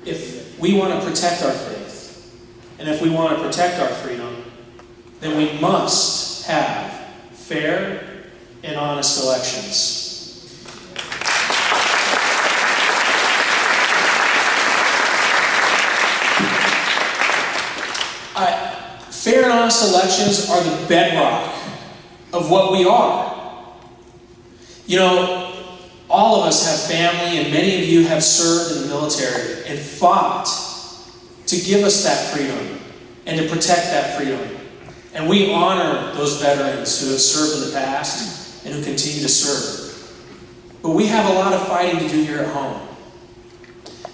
if we want to protect our faith, and if we want to protect our freedom, then we must have fair and honest elections. Fair and honest elections are the bedrock of what we are. You know, all of us have family, and many of you have served in the military and fought to give us that freedom and to protect that freedom. And we honor those veterans who have served in the past and who continue to serve. But we have a lot of fighting to do here at home.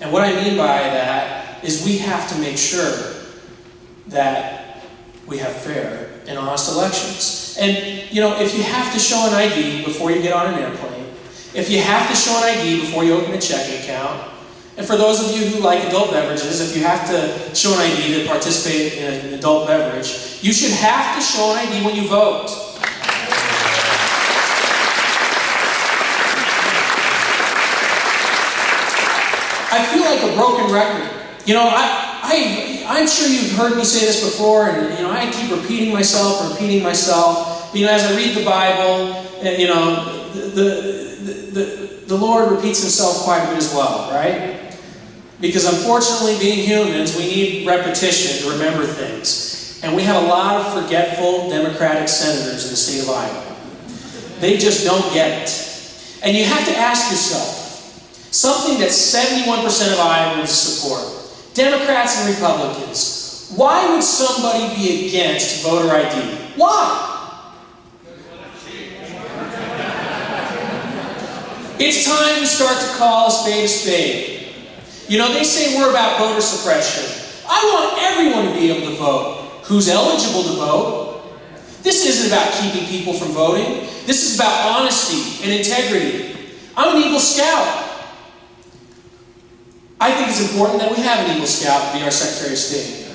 And what I mean by that is we have to make sure that we have fair and honest elections. And, you know, if you have to show an ID before you get on an airplane, if you have to show an ID before you open a checking account, and for those of you who like adult beverages, if you have to show an ID to participate in an adult beverage, you should have to show an ID when you vote. I feel like a broken record. You know, I'm sure you've heard me say this before, and you know, I keep repeating myself. You know, as I read the Bible, you know, the Lord repeats himself quite a bit as well, right? Because unfortunately, being humans, we need repetition to remember things. And we have a lot of forgetful Democratic senators in the state of Iowa. They just don't get it. And you have to ask yourself, something that 71% of Iowans support, Democrats and Republicans, why would somebody be against voter ID? Why? It's time we start to call a spade a spade. You know, they say we're about voter suppression. I want everyone to be able to vote who's eligible to vote. This isn't about keeping people from voting. This is about honesty and integrity. I'm an Eagle Scout. I think it's important that we have an Eagle Scout be our Secretary of State.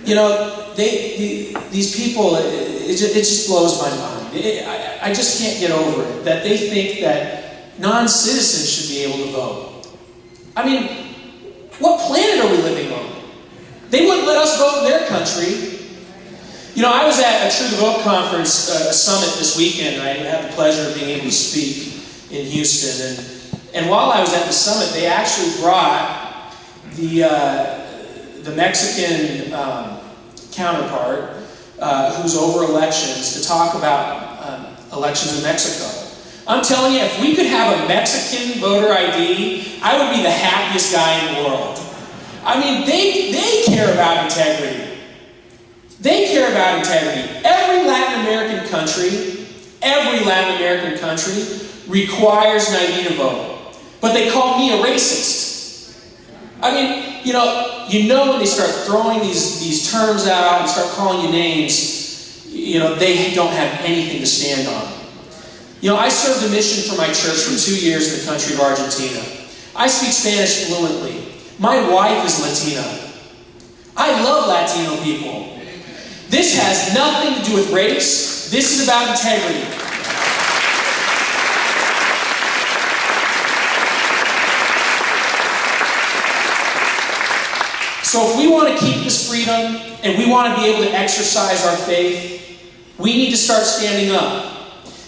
You know, these people, it just blows my mind. I just can't get over it, that they think that non-citizens should be able to vote. I mean, what planet are we living on? They wouldn't let us vote in their country. You know, I was at a True to Vote conference, a summit this weekend. I had the pleasure of being able to speak in Houston. And while I was at the summit, they actually brought the Mexican counterpart who's over elections to talk about elections in Mexico. I'm telling you, if we could have a Mexican voter ID, I would be the happiest guy in the world. I mean, they care about integrity. They care about integrity. Every Latin American country requires an ID to vote. But they call me a racist. I mean, you know when they start throwing these terms out and start calling you names, you know, they don't have anything to stand on. You know, I served a mission for my church for 2 years in the country of Argentina. I speak Spanish fluently. My wife is Latina. I love Latino people. This has nothing to do with race. This is about integrity. So if we want to keep this freedom and we want to be able to exercise our faith, we need to start standing up.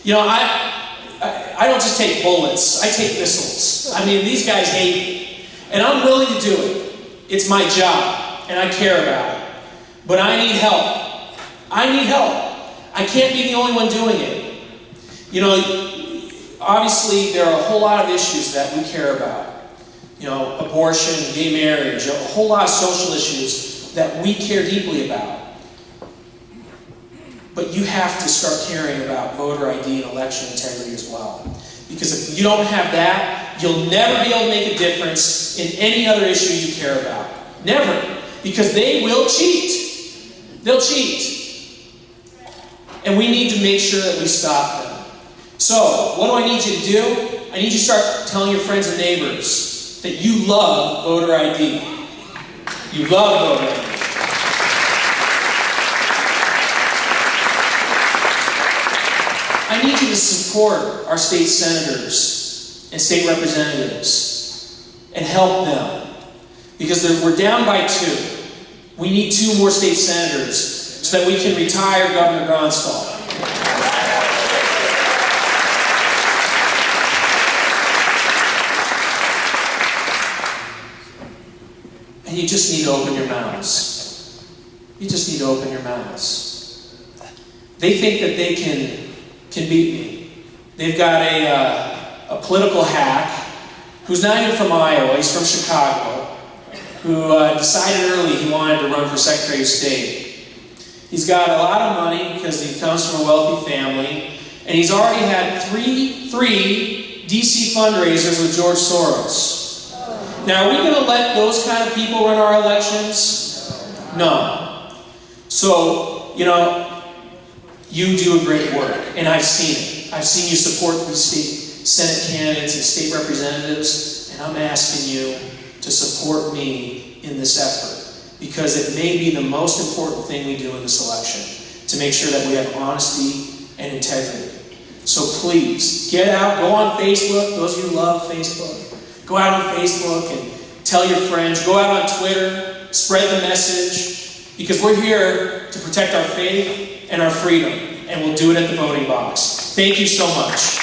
You know, I don't just take bullets. I take missiles. I mean, these guys hate me. And I'm willing to do it. It's my job. And I care about it. But I need help. I need help. I can't be the only one doing it. You know, obviously there are a whole lot of issues that we care about. You know, abortion, gay marriage, a whole lot of social issues that we care deeply about. But you have to start caring about voter ID and election integrity as well. Because if you don't have that, you'll never be able to make a difference in any other issue you care about. Never. Because they will cheat. They'll cheat. And we need to make sure that we stop them. So, what do I need you to do? I need you to start telling your friends and neighbors that you love voter ID. You love voter ID. I need you to support our state senators and state representatives and help them. Because we're down by 2. We need 2 more state senators so that we can retire Governor Gronstal. And you just need to open your mouths. You just need to open your mouths. They think that they can beat me. They've got a political hack who's not even from Iowa, he's from Chicago, who decided early he wanted to run for Secretary of State. He's got a lot of money because he comes from a wealthy family, and he's already had three DC fundraisers with George Soros. Now, are we going to let those kind of people run our elections? No. So, you do a great work, and I've seen it. I've seen you support these state Senate candidates and state representatives, and I'm asking you to support me in this effort, because it may be the most important thing we do in this election, to make sure that we have honesty and integrity. So please, get out, go on Facebook, those of you who love Facebook. Go out on Facebook and tell your friends. Go out on Twitter. Spread the message. Because we're here to protect our faith and our freedom. And we'll do it at the voting box. Thank you so much.